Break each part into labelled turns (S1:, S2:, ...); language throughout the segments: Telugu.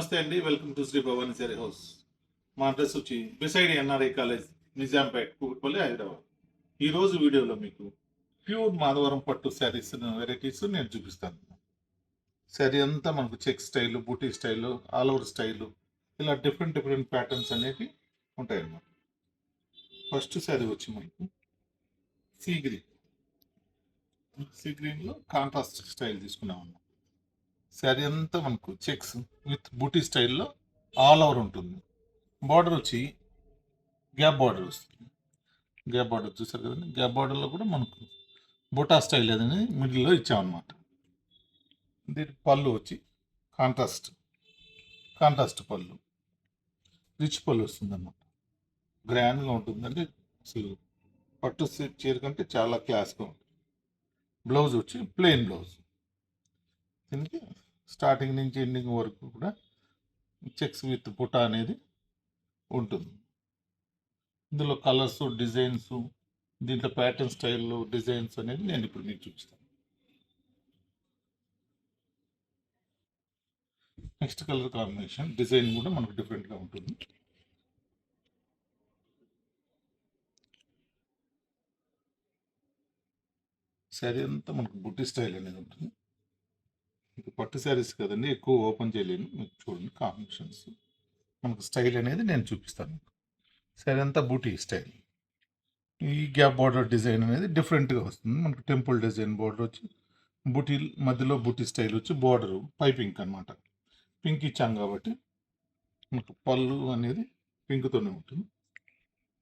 S1: నమస్తే అండి. Welcome to Shri Bhavani Saree House. మా అడ్రస్ వచ్చి beside NRI College, Nizampet, Kukatpally, Hyderabad. ఈరోజు వీడియోలో మీకు ప్యూర్ మాధవరం పట్టు శారీస్ వెరైటీస్ నేను చూపిస్తాను. శారీ అంతా మనకు చెక్ స్టైల్, బూటీ స్టైల్, ఆల్ ఓవర్ స్టైల్, ఇలా డిఫరెంట్ డిఫరెంట్ ప్యాటర్న్స్ అనేవి ఉంటాయన్నమాట. ఫస్ట్ శారీ వచ్చి మనకు సీ గ్రీన్. సీ గ్రీన్లో కాంట్రాస్ట్ స్టైల్ తీసుకున్నాం అన్నమాట. శారీ అంతా మనకు చెక్స్ విత్ బూటీ స్టైల్లో ఆల్ ఓవర్ ఉంటుంది. బార్డర్ వచ్చి గ్యాప్ బార్డర్ వస్తుంది. గ్యాప్ బార్డర్ చూసారు కదండి. గ్యాప్ బార్డర్లో కూడా మనకు బుటా స్టైల్ ఏదని మిడిల్లో ఇచ్చామన్నమాట. దీని పళ్ళు వచ్చి కాంట్రాస్ట్ పళ్ళు, రిచ్ పళ్ళు వస్తుంది అన్నమాట. గ్రాండ్గా ఉంటుందండి. అసలు పట్టు చీర కంటే చాలా క్లాస్గా ఉంటుంది. బ్లౌజ్ వచ్చి ప్లెయిన్ బ్లౌజ్. దీనికి స్టార్టింగ్ నుంచి ఎండింగ్ వరకు కూడా చెక్స్ విత్ బుటా అనేది ఉంటుంది. ఇందులో కలర్స్, డిజైన్స్, దీంట్లో ప్యాటర్న్ స్టైల్లో డిజైన్స్ అనేది నేను ఇప్పుడు మీకు చూపిస్తాను. నెక్స్ట్ కలర్ కాంబినేషన్ డిజైన్ కూడా మనకు డిఫరెంట్గా ఉంటుంది. శారీ అంతా మనకు బుట్టి స్టైల్ అనేది ఉంటుంది. మీకు పట్టు శారీస్ కదండి, ఎక్కువ ఓపెన్ చేయలేను. మీకు చూడండి కాంబినేషన్స్, మనకు స్టైల్ అనేది నేను చూపిస్తాను. శారీ అంతా బూటీ స్టైల్. ఈ గ్యాప్ బార్డర్ డిజైన్ అనేది డిఫరెంట్గా వస్తుంది. మనకు టెంపుల్ డిజైన్ బార్డర్ వచ్చి బూటీ మధ్యలో బూటీ స్టైల్ వచ్చి బార్డరు పైపింక్ అనమాట. పింక్ ఇచ్చాం కాబట్టి మనకు పళ్ళు అనేది పింక్తోనే ఉంటుంది.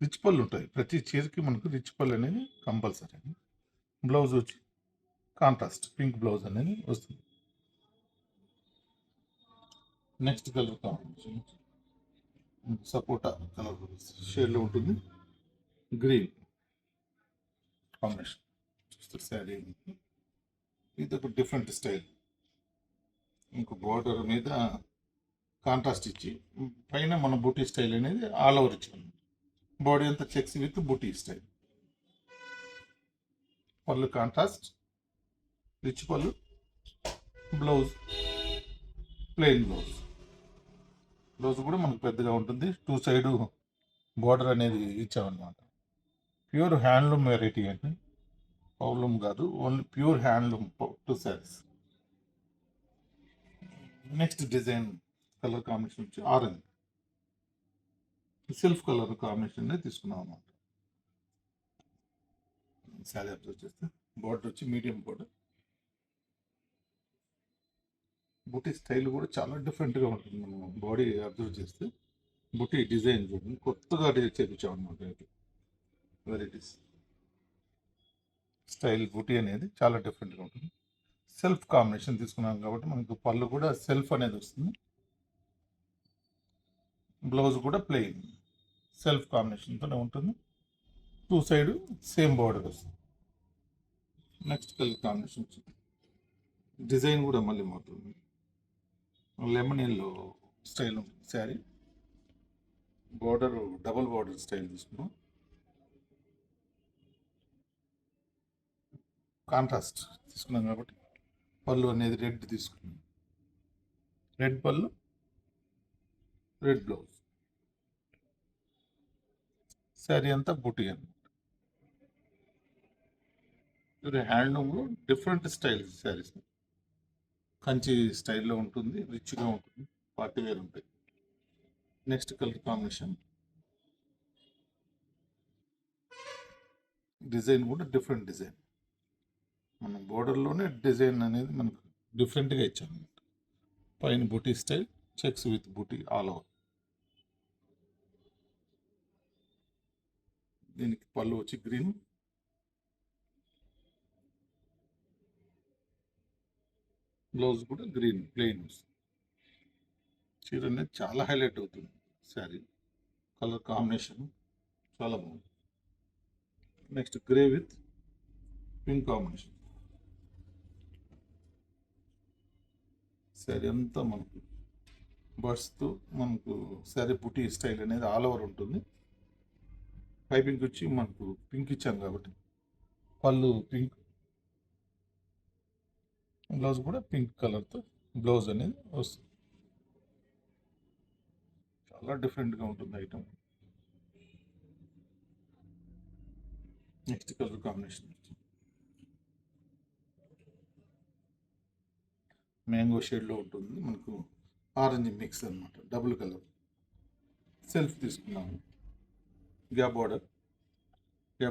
S1: రిచ్ పళ్ళు ఉంటాయి ప్రతి చీరకి. మనకు రిచ్ పళ్ళు అనేది కంపల్సరీ. బ్లౌజ్ వచ్చి కాంట్రాస్ట్ పింక్ బ్లౌజ్ అనేది వస్తుంది. నెక్స్ట్ కలర్ కాంబినేషన్ సపోటా కలర్ షేడ్లో ఉంటుంది. గ్రీన్ కాంబినేషన్ చూస్తారు శారీ. ఇది ఒక డిఫరెంట్ స్టైల్. ఇంకో బార్డర్ మీద కాంట్రాస్ట్ ఇచ్చి పైన మన బూటీ స్టైల్ అనేది ఆల్ ఓవర్ ఇచ్చాము. బాడీ అంతా చెక్స్ విత్ బూటీ స్టైల్. పళ్ళు కాంట్రాస్ట్, రిచ్ పళ్ళు, బ్లౌజ్ ప్లెయిన్ బ్లౌజ్. బ్లౌజ్ కూడా మనకు పెద్దగా ఉంటుంది. టూ సైడ్ బార్డర్ అనేది ఇచ్చామన్నమాట. ప్యూర్ హ్యాండ్లూమ్ వెరైటీ అండి, పౌలూమ్ కాదు, only pure handloom two saris. Next design colour combination వచ్చి ఆరెంజ్, సెల్ఫ్ కలర్ కాంబినేషన్ తీసుకున్నాం అన్నమాట. శారీ అబ్జర్వ్ చేస్తే బార్డర్ వచ్చి మీడియం బార్డర్. బుటీ స్టైల్ కూడా చాలా డిఫరెంట్గా ఉంటుంది. మనం బాడీ అబ్జర్వ్ చేస్తే బుటీ డిజైన్ చూడండి, కొత్తగా చేపించాం అనమాట. వెరైటీస్ స్టైల్ బుటీ అనేది చాలా డిఫరెంట్గా ఉంటుంది. సెల్ఫ్ కాంబినేషన్ తీసుకున్నాం కాబట్టి మనకు పళ్ళు కూడా సెల్ఫ్ అనేది వస్తుంది. బ్లౌజ్ కూడా ప్లెయిన్ సెల్ఫ్ కాంబినేషన్తోనే ఉంటుంది. టూ సైడ్ సేమ్ బార్డర్ వస్తుంది. నెక్స్ట్ కలర్ కాంబినేషన్ డిజైన్ కూడా మళ్ళీ మారుతుంది. లెమన్ ఎల్లో స్టైల్ ఉంటుంది sari. Border double border style తీసుకున్నాం. కాంట్రాస్ట్ తీసుకున్నాం కాబట్టి పళ్ళు అనేది రెడ్ తీసుకున్నాం. రెడ్ పళ్ళు, రెడ్ బ్లౌజ్. శారీ అంతా బుటీ అన్నమాట. హ్యాండ్లూమ్లో డిఫరెంట్ స్టైల్ శారీస్. కంచి స్టైల్లో ఉంటుంది, రిచ్గా ఉంటుంది, పార్టీ వేర్ ఉంటాయి. నెక్స్ట్ కలర్ కాంబినేషన్ డిజైన్ కూడా డిఫరెంట్ డిజైన్. మన బోర్డర్లోనే డిజైన్ అనేది మనకు డిఫరెంట్గా ఇచ్చాము. పైన బూటీ స్టైల్, చెక్స్ విత్ బూటీ ఆల్ ఓవర్. దీనికి పళ్ళు వచ్చి గ్రీన్, బ్లౌజ్ కూడా గ్రీన్ ప్లెయిన్ వస్తుంది. చీర అనేది చాలా హైలైట్ అవుతుంది. శారీ కలర్ కాంబినేషన్ చాలా బాగుంది. Next grey with pink combination. Sari అంతా మనకు బర్డ్స్తో మనకు శారీ బుటీ స్టైల్ అనేది ఆల్ ఓవర్ ఉంటుంది. పైపింగ్ వచ్చి మనకు పింక్ ఇచ్చాం కాబట్టి పళ్ళు పింక్, బ్లౌజ్ కూడా పింక్ కలర్తో బ్లౌజ్ అనేది వస్తుంది. చాలా డిఫరెంట్గా ఉంటుంది item. Next colour combination mango షేడ్లో ఉంటుంది, మనకు ఆరెంజ్ మిక్స్ అనమాట, డబుల్ కలర్. సెల్ఫ్ తీసుకున్నాము. గ్యాప్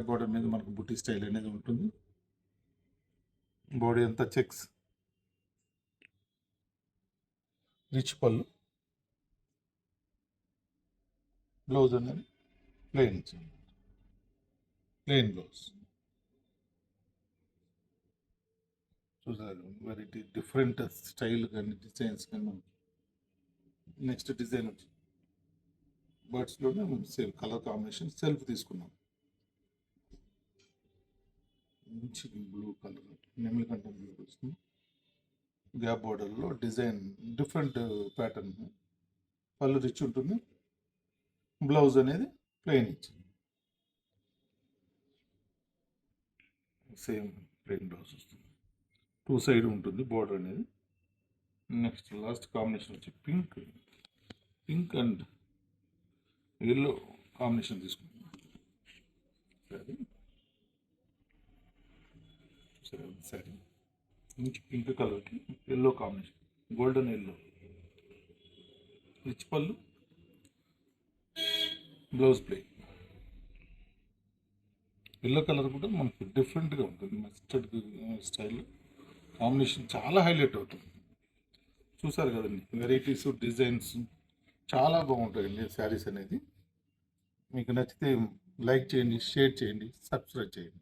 S1: బార్డర్ మీద మనకు బుట్టి స్టైల్ అనేది ఉంటుంది. బాడీ అంతా చెక్స్, రిచ్ పళ్ళు, బ్లౌజ్ అనేది ప్లెయిన్ బ్లౌజ్. చూసారు వెరైటీ డిఫరెంట్ స్టైల్ కానీ డిజైన్స్ కానీ. నెక్స్ట్ డిజైన్ వచ్చి బర్డ్స్లోనే సేమ్ కలర్ కాంబినేషన్ సెల్ఫ్ తీసుకున్నాం. మంచి బ్లూ కలర్, నెమిలి కంటే బ్లూ వస్తుంది. గ్యాప్ బార్డర్లో డిజైన్ డిఫరెంట్ ప్యాటర్న్, పళ్ళు రిచ్ ఉంటుంది, బ్లౌజ్ అనేది ప్లెయిన్ ఇచ్చింది. సేమ్ ప్లెయిన్ బ్లౌజ్ వస్తుంది, 2 సైడ్ ఉంటుంది బార్డర్ అనేది. నెక్స్ట్ లాస్ట్ కాంబినేషన్ వచ్చి పింక్ అండ్ ఎల్లో కాంబినేషన్ తీసుకుంటున్నాం. సరే మంచి పింక్ కలర్కి yellow combination, golden yellow, rich పళ్ళు, బ్లౌజ్ ప్లెయిన్. ఎల్లో కలర్ కూడా మనకు డిఫరెంట్గా ఉంటుంది, మస్టర్డ్ స్టైల్ కాంబినేషన్ చాలా హైలైట్ అవుతుంది. చూసారు కదండి, వెరైటీస్ డిజైన్స్ చాలా బాగుంటాయండి శారీస్ అనేది. మీకు నచ్చితే లైక్ చేయండి, షేర్ చేయండి, సబ్స్క్రైబ్ చేయండి.